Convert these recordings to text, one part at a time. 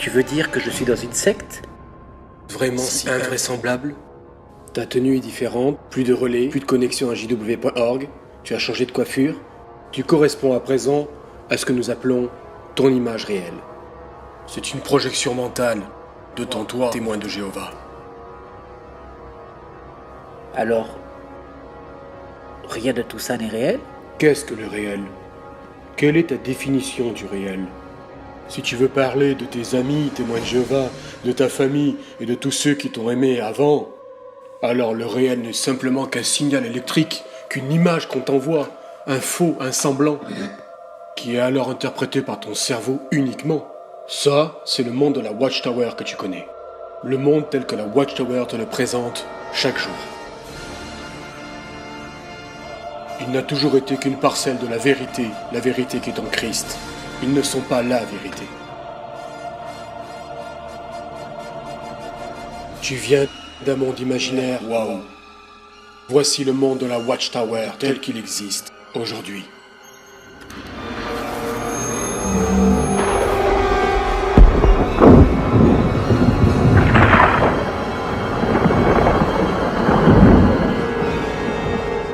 Tu veux dire que je suis dans une secte? Vraiment si invraisemblable? Ta tenue est différente, plus de relais, plus de connexion à jw.org, tu as changé de coiffure. Tu corresponds à présent à ce que nous appelons ton image réelle. C'est une projection mentale de ton toi, témoin de Jéhovah. Alors, rien de tout ça n'est réel? Qu'est-ce que le réel? Quelle est ta définition du réel? Si tu veux parler de tes amis, témoins de Jéhovah, de ta famille et de tous ceux qui t'ont aimé avant, alors le réel n'est simplement qu'un signal électrique, qu'une image qu'on t'envoie, un faux, un semblant, qui est alors interprété par ton cerveau uniquement. Ça, c'est le monde de la Watchtower que tu connais. Le monde tel que la Watchtower te le présente chaque jour. Il n'a toujours été qu'une parcelle de la vérité qui est en Christ. Ils ne sont pas la vérité. Tu viens d'un monde imaginaire, waouh. Voici le monde de la Watchtower tel qu'il existe aujourd'hui.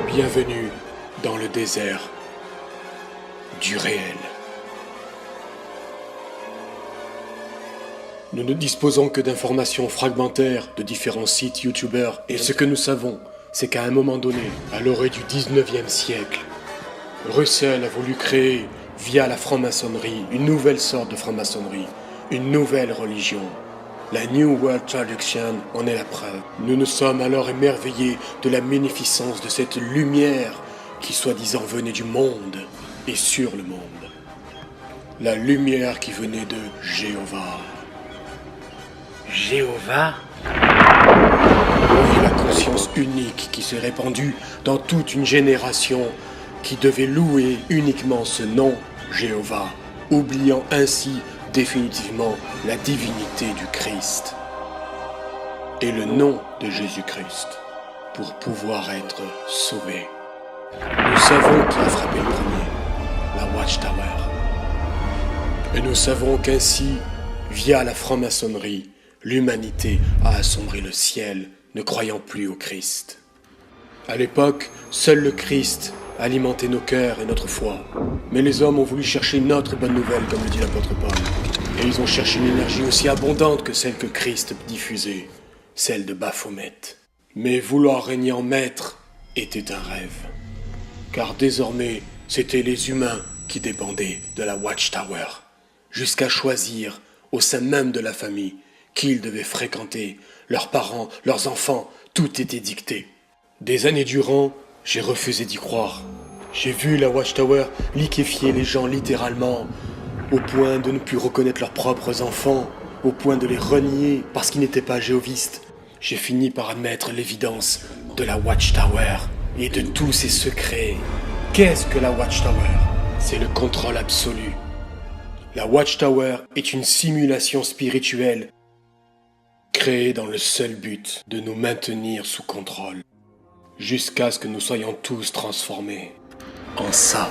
Bienvenue dans le désert du réel. Nous ne disposons que d'informations fragmentaires de différents sites youtubeurs et ce que nous savons, c'est qu'à un moment donné, à l'orée du 19e siècle, Russell a voulu créer, via la franc-maçonnerie, une nouvelle sorte de franc-maçonnerie, une nouvelle religion. La New World Traduction en est la preuve. Nous nous sommes alors émerveillés de la magnificence de cette lumière qui soi-disant venait du monde et sur le monde. La lumière qui venait de Jéhovah. Jéhovah? Oui, la conscience unique qui s'est répandue dans toute une génération qui devait louer uniquement ce nom, Jéhovah, oubliant ainsi définitivement la divinité du Christ et le nom de Jésus-Christ pour pouvoir être sauvé. Nous savons qui a frappé le premier, la Watchtower. Et nous savons qu'ainsi, via la franc-maçonnerie, l'humanité a assombri le ciel, ne croyant plus au Christ. À l'époque, seul le Christ alimentait nos cœurs et notre foi. Mais les hommes ont voulu chercher une autre bonne nouvelle, comme le dit l'apôtre Paul. Et ils ont cherché une énergie aussi abondante que celle que Christ diffusait, celle de Baphomet. Mais vouloir régner en maître était un rêve. Car désormais, c'étaient les humains qui dépendaient de la Watchtower, jusqu'à choisir, au sein même de la famille, qui ils devaient fréquenter, leurs parents, leurs enfants, tout était dicté. Des années durant, j'ai refusé d'y croire. J'ai vu la Watchtower liquéfier les gens littéralement, au point de ne plus reconnaître leurs propres enfants, au point de les renier parce qu'ils n'étaient pas jéhovistes. J'ai fini par admettre l'évidence de la Watchtower et de tous ses secrets. Qu'est-ce que la Watchtower? C'est le contrôle absolu. La Watchtower est une simulation spirituelle créée dans le seul but de nous maintenir sous contrôle, jusqu'à ce que nous soyons tous transformés en ça.